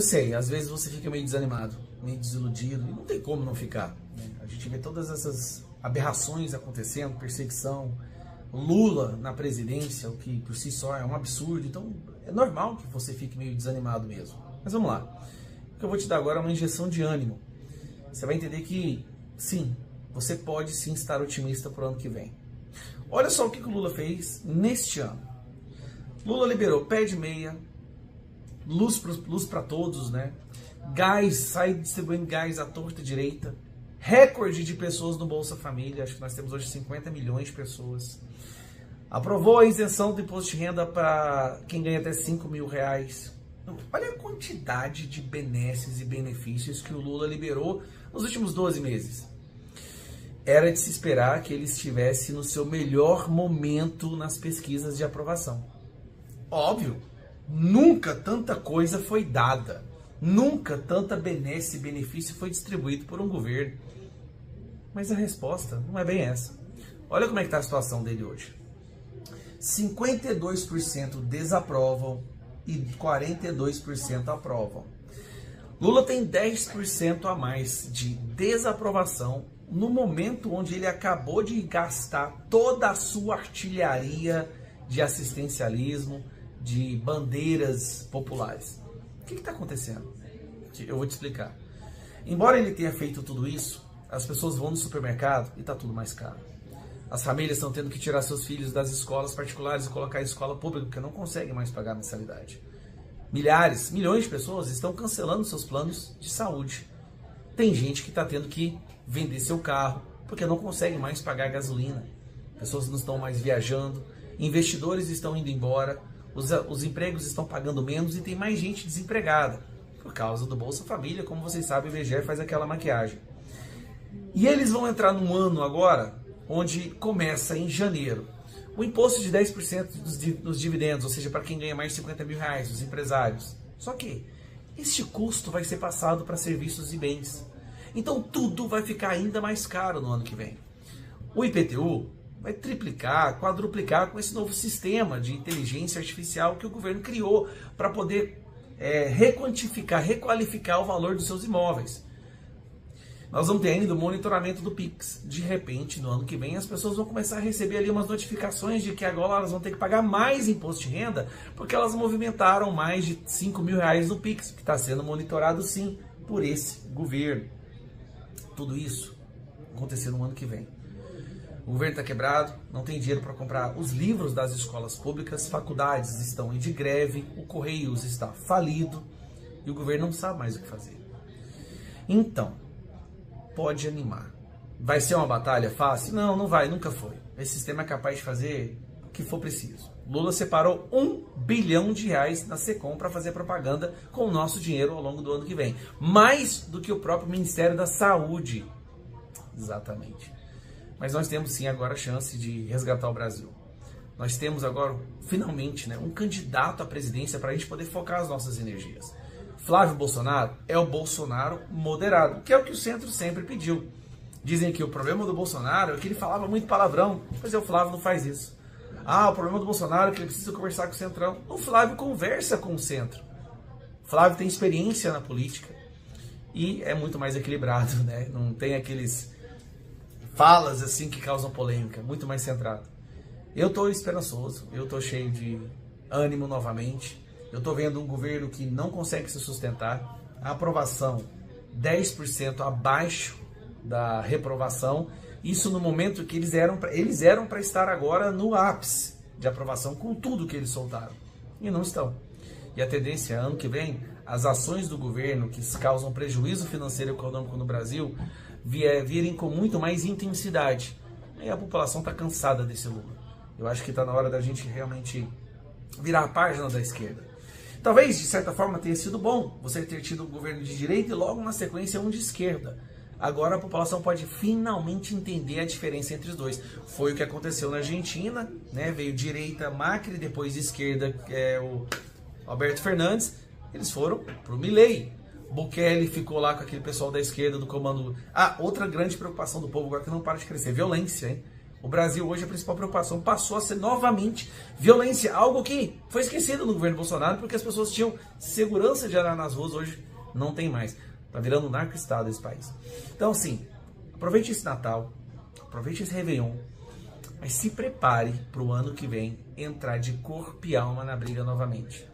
sei, às vezes você fica meio desanimado, meio desiludido, e não tem como não ficar, né? A gente vê todas essas aberrações acontecendo, perseguição, Lula na presidência, o que por si só é um absurdo, então é normal que você fique meio desanimado mesmo. Mas vamos lá, o que eu vou te dar agora é uma injeção de ânimo. Você vai entender que, sim, você pode sim estar otimista para o ano que vem. Olha só o que o Lula fez neste ano. Lula liberou pé de meia, luz para todos, né? Gás, sai distribuindo gás à torta e direita. Recorde de pessoas no Bolsa Família, acho que nós temos hoje 50 milhões de pessoas. Aprovou a isenção do imposto de renda para quem ganha até R$5.000. Olha a quantidade de benesses e benefícios que o Lula liberou nos últimos 12 meses. Era de se esperar que ele estivesse no seu melhor momento nas pesquisas de aprovação. Óbvio, nunca tanta coisa foi dada, nunca tanta benesse e benefício foi distribuído por um governo. Mas a resposta não é bem essa. Olha como é que está a situação dele hoje. 52% desaprovam e 42% aprovam. Lula tem 10% a mais de desaprovação no momento onde ele acabou de gastar toda a sua artilharia de assistencialismo, de bandeiras populares. O que está acontecendo? Eu vou te explicar. Embora ele tenha feito tudo isso, as pessoas vão no supermercado e está tudo mais caro. As famílias estão tendo que tirar seus filhos das escolas particulares e colocar em escola pública, porque não conseguem mais pagar a mensalidade. Milhares, milhões de pessoas estão cancelando seus planos de saúde. Tem gente que está tendo que vender seu carro, porque não consegue mais pagar gasolina. Pessoas não estão mais viajando, investidores estão indo embora, os empregos estão pagando menos e tem mais gente desempregada, por causa do Bolsa Família, como vocês sabem, o IBGE faz aquela maquiagem. E eles vão entrar num ano agora, onde começa em janeiro, o imposto de 10% dos dividendos, ou seja, para quem ganha mais de R$50.000, os empresários. Só que este custo vai ser passado para serviços e bens. Então tudo vai ficar ainda mais caro no ano que vem. O IPTU vai triplicar, quadruplicar com esse novo sistema de inteligência artificial que o governo criou para poder requantificar, requalificar o valor dos seus imóveis. Nós vamos ter ainda o monitoramento do Pix. De repente, no ano que vem, as pessoas vão começar a receber ali umas notificações de que agora elas vão ter que pagar mais imposto de renda porque elas movimentaram mais de R$5.000 no Pix, que está sendo monitorado sim por esse governo. Tudo isso acontecer no ano que vem. O governo está quebrado, não tem dinheiro para comprar os livros das escolas públicas, faculdades estão de greve, o Correios está falido e o governo não sabe mais o que fazer. Então, pode animar. Vai ser uma batalha fácil? Não, não vai, nunca foi. Esse sistema é capaz de fazer o que for preciso. Lula separou R$1 bilhão na Secom para fazer propaganda com o nosso dinheiro ao longo do ano que vem. Mais do que o próprio Ministério da Saúde. Exatamente. Mas nós temos sim agora a chance de resgatar o Brasil. Nós temos agora, finalmente, um candidato à presidência para a gente poder focar as nossas energias. Flávio Bolsonaro é o Bolsonaro moderado, que é o que o centro sempre pediu. Dizem que o problema do Bolsonaro é que ele falava muito palavrão, mas o Flávio não faz isso. O problema do Bolsonaro é que ele precisa conversar com o Centrão. O Flávio conversa com o centro. O Flávio tem experiência na política e é muito mais equilibrado, né? Não tem aqueles falas assim que causam polêmica, muito mais centrado. Eu estou esperançoso, eu estou cheio de ânimo novamente. Eu estou vendo um governo que não consegue se sustentar, a aprovação 10% abaixo da reprovação, isso no momento que eles eram para estar agora no ápice de aprovação com tudo que eles soltaram, e não estão. E a tendência, ano que vem, as ações do governo que causam prejuízo financeiro e econômico no Brasil virem com muito mais intensidade. E a população está cansada desse Lula. Eu acho que está na hora da gente realmente virar a página da esquerda. Talvez, de certa forma, tenha sido bom você ter tido um governo de direita e logo na sequência um de esquerda. Agora a população pode finalmente entender a diferença entre os dois. Foi o que aconteceu na Argentina, né? Veio direita Macri, depois esquerda o Alberto Fernandes. Eles foram pro Milei. Bukele ficou lá com aquele pessoal da esquerda do comando. Outra grande preocupação do povo agora que não para de crescer, violência, hein? O Brasil hoje, a principal preocupação passou a ser novamente violência, algo que foi esquecido no governo Bolsonaro, porque as pessoas tinham segurança de andar nas ruas, hoje não tem mais. Tá virando um narco-estado esse país. Então, assim, aproveite esse Natal, aproveite esse Réveillon, mas se prepare para o ano que vem entrar de corpo e alma na briga novamente.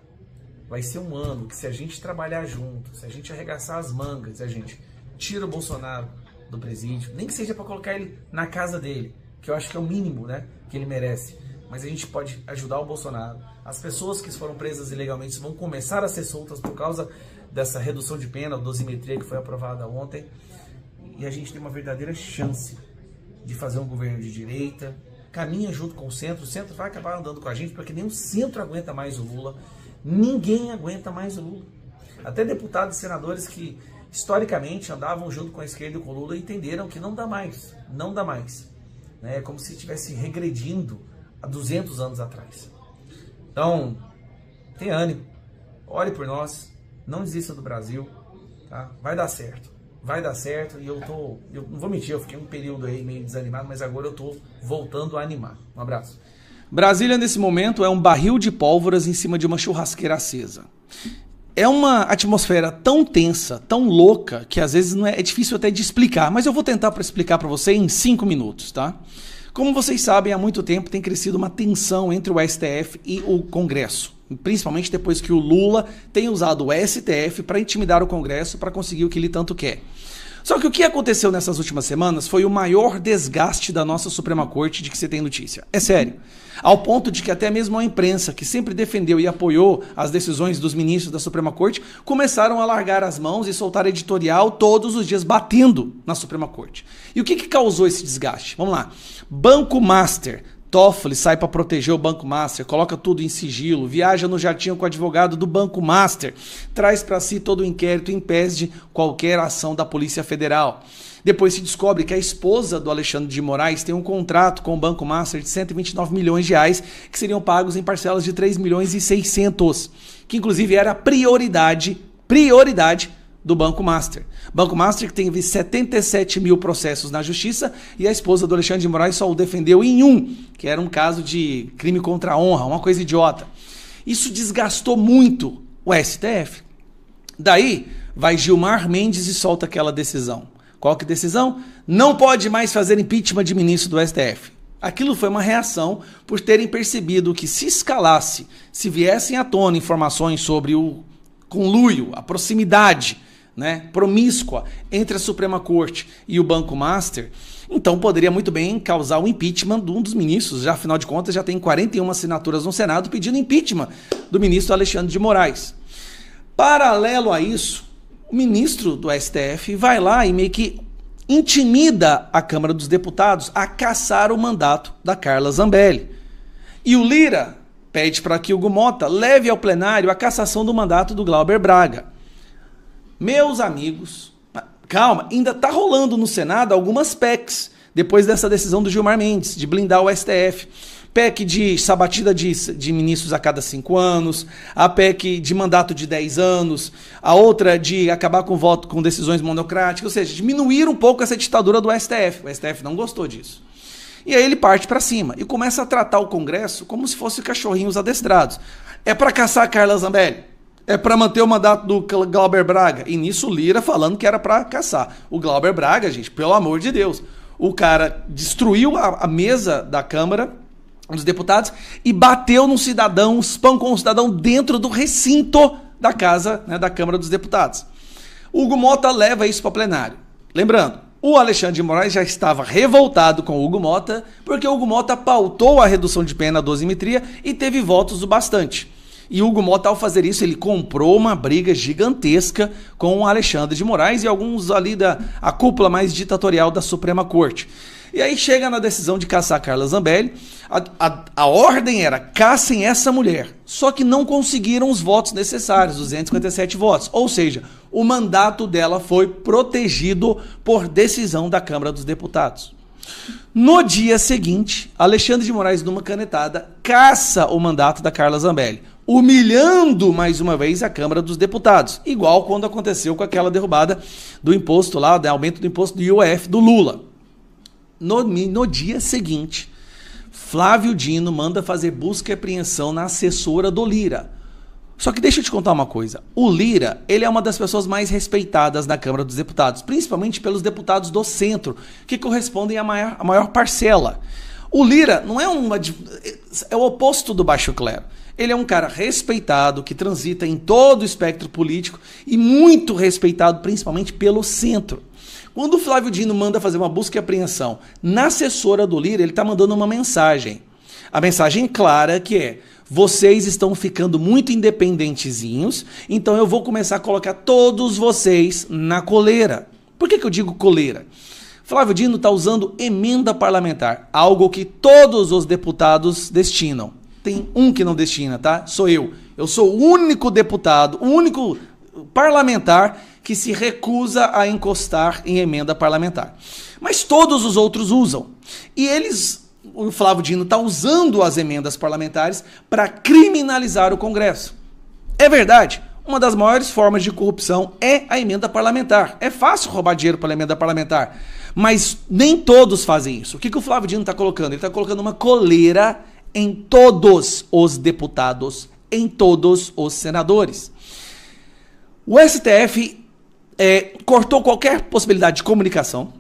Vai ser um ano que, se a gente trabalhar junto, se a gente arregaçar as mangas, se a gente tira o Bolsonaro do presídio, nem que seja para colocar ele na casa dele, que eu acho que é o mínimo, né, que ele merece, mas a gente pode ajudar o Bolsonaro. As pessoas que foram presas ilegalmente vão começar a ser soltas por causa dessa redução de pena, a dosimetria que foi aprovada ontem, e a gente tem uma verdadeira chance de fazer um governo de direita, caminha junto com o centro vai acabar andando com a gente, porque nem o centro aguenta mais o Lula, ninguém aguenta mais o Lula. Até deputados e senadores que historicamente andavam junto com a esquerda e com o Lula entenderam que não dá mais, não dá mais. É como se estivesse regredindo há 200 anos atrás. Então, tenha ânimo, olhe por nós, não desista do Brasil, tá? Vai dar certo. Vai dar certo, e eu não vou mentir, eu fiquei um período aí meio desanimado, mas agora eu tô voltando a animar. Um abraço. Brasília, nesse momento, é um barril de pólvoras em cima de uma churrasqueira acesa. É uma atmosfera tão tensa, tão louca, que às vezes é difícil até de explicar, mas eu vou tentar explicar para você em 5 minutos, tá? Como vocês sabem, há muito tempo tem crescido uma tensão entre o STF e o Congresso, principalmente depois que o Lula tem usado o STF para intimidar o Congresso para conseguir o que ele tanto quer. Só que o que aconteceu nessas últimas semanas foi o maior desgaste da nossa Suprema Corte de que você tem notícia. É sério. Ao ponto de que até mesmo a imprensa, que sempre defendeu e apoiou as decisões dos ministros da Suprema Corte, começaram a largar as mãos e soltar editorial todos os dias batendo na Suprema Corte. E o que causou esse desgaste? Vamos lá. Banco Master. Toffoli sai para proteger o Banco Master, coloca tudo em sigilo, viaja no jatinho com o advogado do Banco Master, traz para si todo o inquérito e impede qualquer ação da Polícia Federal. Depois se descobre que a esposa do Alexandre de Moraes tem um contrato com o Banco Master de 129 milhões de reais, que seriam pagos em parcelas de 3 milhões e 600, que inclusive era a prioridade do Banco Master. Banco Master que teve 77 mil processos na justiça e a esposa do Alexandre de Moraes só o defendeu em um, que era um caso de crime contra a honra, uma coisa idiota. Isso desgastou muito o STF. Daí vai Gilmar Mendes e solta aquela decisão. Qual que é a decisão? Não pode mais fazer impeachment de ministro do STF. Aquilo foi uma reação por terem percebido que se escalasse, se viessem à tona informações sobre o conluio, a proximidade, né, promíscua entre a Suprema Corte e o Banco Master, então poderia muito bem causar o impeachment de um dos ministros. Já, afinal de contas, já tem 41 assinaturas no Senado pedindo impeachment do ministro Alexandre de Moraes. Paralelo a isso, o ministro do STF vai lá e meio que intimida a Câmara dos Deputados a cassar o mandato da Carla Zambelli. E o Lira pede para que o Hugo Mota leve ao plenário a cassação do mandato do Glauber Braga. Meus amigos, calma, ainda está rolando no Senado algumas PECs, depois dessa decisão do Gilmar Mendes, de blindar o STF. PEC de sabatina de ministros a cada 5 anos, a PEC de mandato de 10 anos, a outra de acabar com voto com decisões monocráticas, ou seja, diminuir um pouco essa ditadura do STF. O STF não gostou disso. E aí ele parte para cima e começa a tratar o Congresso como se fossem cachorrinhos adestrados. É para caçar a Carla Zambelli? É para manter o mandato do Glauber Braga? E nisso o Lira falando que era para caçar. O Glauber Braga, gente, pelo amor de Deus, o cara destruiu a mesa da Câmara dos Deputados e bateu num cidadão, espancou um cidadão dentro do recinto da casa, né, da Câmara dos Deputados. O Hugo Mota leva isso para plenário. Lembrando, o Alexandre de Moraes já estava revoltado com o Hugo Mota, porque o Hugo Mota pautou a redução de pena, a dosimetria, e teve votos o bastante. E o Hugo Mota, ao fazer isso, ele comprou uma briga gigantesca com o Alexandre de Moraes e alguns ali a cúpula mais ditatorial da Suprema Corte. E aí chega na decisão de caçar a Carla Zambelli. A ordem era: caçem essa mulher. Só que não conseguiram os votos necessários, 257 votos. Ou seja, o mandato dela foi protegido por decisão da Câmara dos Deputados. No dia seguinte, Alexandre de Moraes, numa canetada, caça o mandato da Carla Zambelli, humilhando mais uma vez a Câmara dos Deputados, igual quando aconteceu com aquela derrubada do imposto lá, do aumento do imposto do IOF do Lula. No dia seguinte, Flávio Dino manda fazer busca e apreensão na assessora do Lira. Só que deixa eu te contar uma coisa. O Lira, ele é uma das pessoas mais respeitadas na Câmara dos Deputados, principalmente pelos deputados do centro, que correspondem à maior parcela. O Lira não é é o oposto do baixo clero. Ele é um cara respeitado, que transita em todo o espectro político e muito respeitado, principalmente pelo centro. Quando o Flávio Dino manda fazer uma busca e apreensão na assessora do Lira, ele está mandando uma mensagem. A mensagem clara que é: vocês estão ficando muito independentezinhos, então eu vou começar a colocar todos vocês na coleira. Por que eu digo coleira? Flávio Dino está usando emenda parlamentar, algo que todos os deputados destinam. Tem um que não destina, tá? Sou eu. Eu sou o único deputado, o único parlamentar que se recusa a encostar em emenda parlamentar. Mas todos os outros usam. E o Flávio Dino está usando as emendas parlamentares para criminalizar o Congresso. É verdade, uma das maiores formas de corrupção é a emenda parlamentar. É fácil roubar dinheiro pela emenda parlamentar, mas nem todos fazem isso. O que o Flávio Dino está colocando? Ele está colocando uma coleira em todos os deputados, em todos os senadores. O STF cortou qualquer possibilidade de comunicação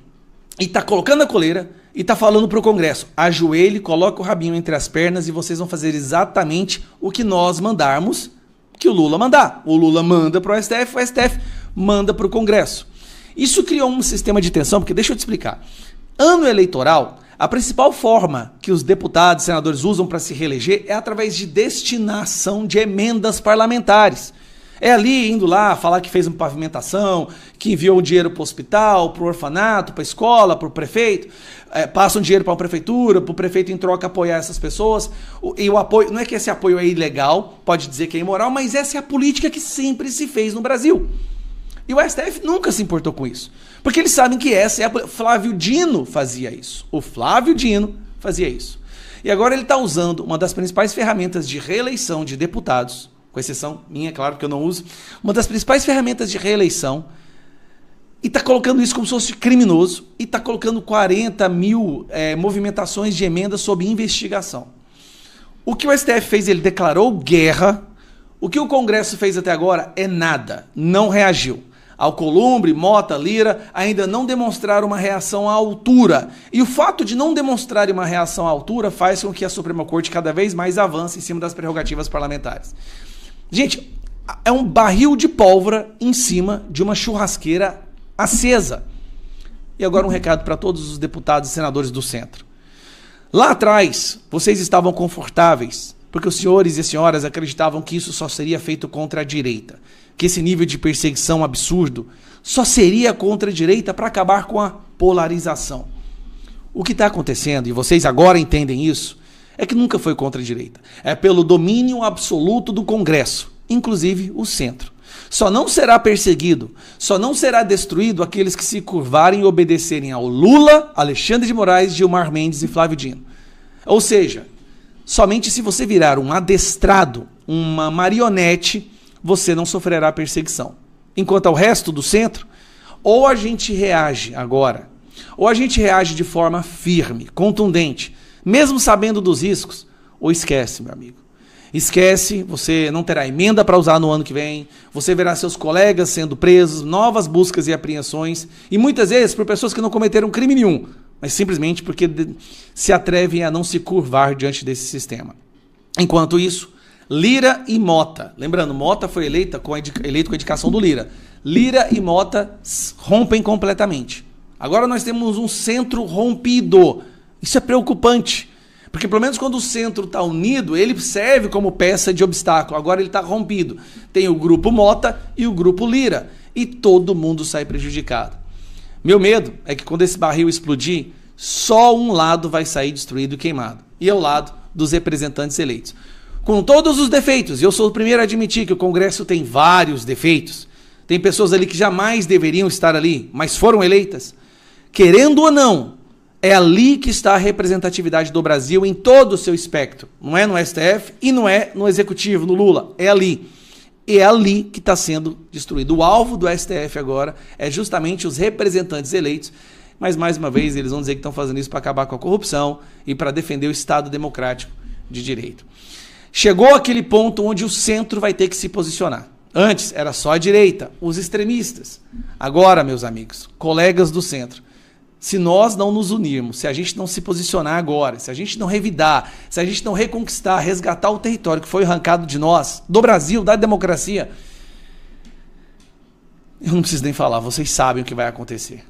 e está colocando a coleira e está falando para o Congresso: ajoelhe, coloque o rabinho entre as pernas e vocês vão fazer exatamente o que nós mandarmos, que o Lula mandar. O Lula manda para o STF manda para o Congresso. Isso criou um sistema de tensão, porque deixa eu te explicar. Ano eleitoral, a principal forma que os deputados e senadores usam para se reeleger é através de destinação de emendas parlamentares. É ali indo lá falar que fez uma pavimentação, que enviou o dinheiro para o hospital, para o orfanato, para a escola, para o prefeito, passa um dinheiro para a prefeitura, para o prefeito em troca apoiar essas pessoas. E o apoio, não é que esse apoio é ilegal, pode dizer que é imoral, mas essa é a política que sempre se fez no Brasil. E o STF nunca se importou com isso, porque eles sabem que essa é a política. Flávio Dino fazia isso. O Flávio Dino fazia isso. E agora ele está usando uma das principais ferramentas de reeleição de deputados, com exceção minha, claro, que eu não uso, uma das principais ferramentas de reeleição, e está colocando isso como se fosse criminoso, e está colocando 40 mil movimentações de emendas sob investigação. O que o STF fez, ele declarou guerra. O que o Congresso fez até agora é nada, não reagiu. Alcolumbre, Mota, Lira ainda não demonstraram uma reação à altura. E o fato de não demonstrarem uma reação à altura faz com que a Suprema Corte cada vez mais avance em cima das prerrogativas parlamentares. Gente, é um barril de pólvora em cima de uma churrasqueira acesa. E agora um recado para todos os deputados e senadores do centro. Lá atrás, vocês estavam confortáveis, porque os senhores e as senhoras acreditavam que isso só seria feito contra a direita, que esse nível de perseguição absurdo só seria contra a direita para acabar com a polarização. O que está acontecendo, e vocês agora entendem isso, é que nunca foi contra a direita. É pelo domínio absoluto do Congresso, inclusive o centro. Só não será perseguido, só não será destruído aqueles que se curvarem e obedecerem ao Lula, Alexandre de Moraes, Gilmar Mendes e Flávio Dino. Ou seja, somente se você virar um adestrado, uma marionete, você não sofrerá perseguição. Enquanto ao resto do centro, ou a gente reage agora, ou a gente reage de forma firme, contundente, mesmo sabendo dos riscos, ou esquece, meu amigo. Esquece, você não terá emenda para usar no ano que vem, você verá seus colegas sendo presos, novas buscas e apreensões, e muitas vezes por pessoas que não cometeram crime nenhum, mas simplesmente porque se atrevem a não se curvar diante desse sistema. Enquanto isso, Lira e Mota, lembrando, Mota foi eleito com a indicação do Lira. Lira e Mota rompem completamente. Agora nós temos um centro rompido. Isso é preocupante, porque pelo menos quando o centro está unido, ele serve como peça de obstáculo. Agora ele está rompido. Tem o grupo Mota e o grupo Lira, e todo mundo sai prejudicado. Meu medo é que quando esse barril explodir, só um lado vai sair destruído e queimado, e é o lado dos representantes eleitos. Com todos os defeitos, e eu sou o primeiro a admitir que o Congresso tem vários defeitos, tem pessoas ali que jamais deveriam estar ali, mas foram eleitas, querendo ou não, é ali que está a representatividade do Brasil em todo o seu espectro. Não é no STF e não é no Executivo, no Lula, é ali. E é ali que está sendo destruído. O alvo do STF agora é justamente os representantes eleitos, mas mais uma vez eles vão dizer que estão fazendo isso para acabar com a corrupção e para defender o Estado democrático de direito. Chegou aquele ponto onde o centro vai ter que se posicionar. Antes era só a direita, os extremistas. Agora, meus amigos, colegas do centro, se nós não nos unirmos, se a gente não se posicionar agora, se a gente não revidar, se a gente não reconquistar, resgatar o território que foi arrancado de nós, do Brasil, da democracia, eu não preciso nem falar, vocês sabem o que vai acontecer.